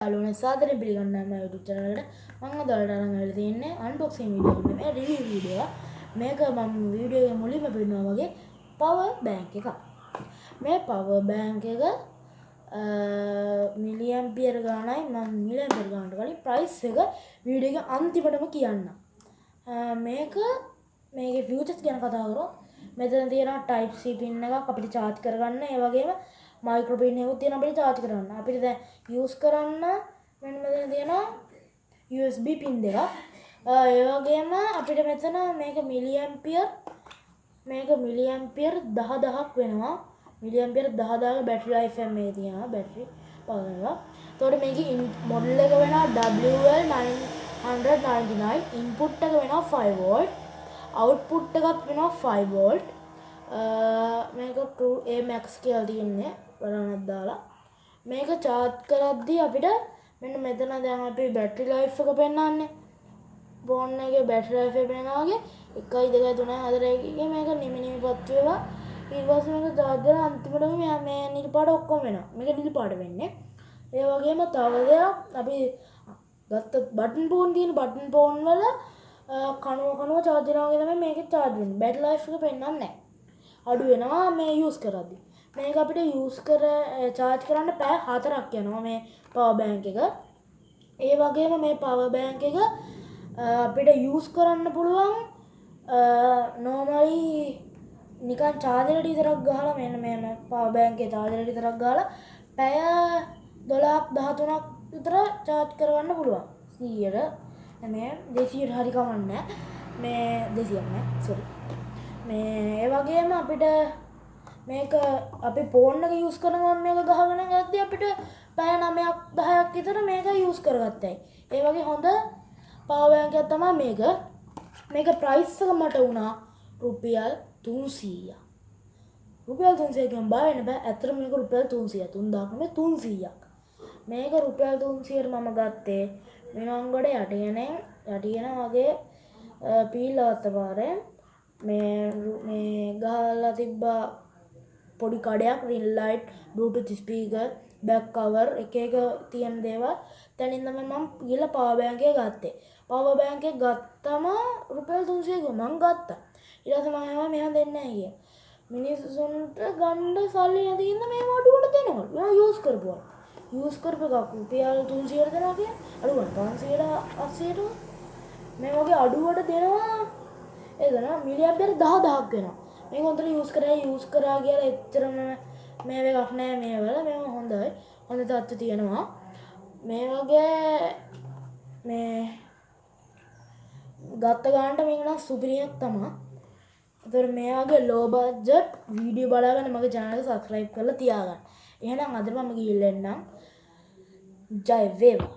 යාළුවනේ සාදරයෙන් පිළිගන්නවා මම YouTube channel එකට. මම අද ඔයාලට අරන් ආවිල්ලා තියෙන්නේ unboxing video එක නෙමෙයි review video එක. මේක මම video එකේ මුලින්ම පෙන්නනවා වගේ power bank එකක්. මේ power bank එක milliampere ගානයි මම milliampere ගානට කලින් price එක video එකේ අන්තිමටම කියන්නම්. මේකේ features ගැන කතා කරොත් මෙතන තියෙනවා type C pin එකක් අපිට charge කරගන්න. ඒ වගේම micro pin එකකුත් තියෙනවා අපිට charge කරගන්න. අපිට දැන් use කරන්න මෙන්න මෙතන තියෙනවා USB pin දෙකක්. ඒ වගේම අපිට මෙතන මේක milliampere 10000ක් වෙනවා. milliampere 10000ක battery life එක මේ තියෙනවා battery power එක. එතකොට මේකේ model එක වෙනවා WL999 input එක වෙනවා 5 volt output එකත් වෙනවා 5 volt. මේක 2A max කියලා තියෙන්නේ බලන්නත් දාලා මේක charge කරද්දී අපිට මෙන්න මෙතන දැන් අපි battery life එක පෙන්නන්නේ phone එකේ battery life එක පෙන්නනවාගේ 1 2 3 4 එකේ මේක නිමිනිමිපත් වෙලා ඊට පස්සේ මේක charge කරලා අන්තිමටම මේ නිල් පාට ඔක්කොම වෙනවා මේක නිල් පාට වෙන්නේ. ඒ වගේම තව දෙයක් අපි ගත්ත button phone තියෙන button phone වල කනුව charge කරනවා වගේ තමයි මේකේ charge වෙන්නේ. battery life එක පෙන්නන්නේ නැහැ. අඩු වෙනවා මේ use කරද්දී. මේක අපිට charge කරන්න පැය 4ක් යනවා මේ power bank එක. ඒ වගේම මේ power bank එක අපිට use කරන්න පුළුවන් normally නිකන් charger එකට විතරක් ගහලා මෙන්න මේ power bank එකේ charger එකට විතරක් ගහලා පැය 12ක් 13ක් විතර charge කරගන්න පුළුවන් 100ට. මේ 200ට හරි කමන්නේ මේ 200ක් නෑ sorry. මේ ඒ වගේම අපිට මේක අපි phone එක use කරනවා මේක ගහගෙන යද්දී අපිට පැය 9ක් 10ක් විතර මේක use කරගත්තයි. ඒ වගේ හොඳ power bank එකක් තමයි මේක. මේක price එක මට වුණා රුපියල් 300ක්. රුපියල් 300 කියන් බය වෙන්න බෑ. ඇත්තටම මේක රුපියල් 300ක් 3000ක් නෙමෙයි 300ක්. මේක රුපියල් 300ට මම ගත්තේ මිනංගොඩ යටියනේ වගේ පීලවත්ත පාරේ මේ ගහලා තිබ්බා පොඩි කඩයක් ring light bluetooth speaker back cover එක තියෙන දේවල් තැනින් තමයි මම ගිහලා power bank එක ගත්තේ. power bank එක ගත්තම රුපියල් 300 ගියා මම ගත්තා. ඊට පස්සේ මම හැම මෙහෙම දෙන්නේ නැහැ ගියා. මිනිස්සුන්ට ගන්න සල්ලි නැති හින්දා මේ අඩුවට දෙනවා. මම use කරපුවා. use කරපු එකක් රුපියල් 300ට දෙනවා කියන්නේ අඩු ගන්න 500ට 800ට මේ වගේ අඩුවට දෙනවා. එදන milliampere 10000ක් වෙනවා. මේක හොඳට use කරා කියලා එච්චරම මේ එකක් නෑ මේ වල මේව හොඳයි. හොඳ තත්ත්වය තියෙනවා. මේ වගේ මේ ගත්ත ගානට මේක නම් සුපිරියක් තමයි. ඒතර මේ වගේ low budget වීඩියෝ බලාගෙන මගේ channel එක subscribe කරලා තියාගන්න. එහෙනම් අද මම ගිහින් එන්නම්. ජය වේවා.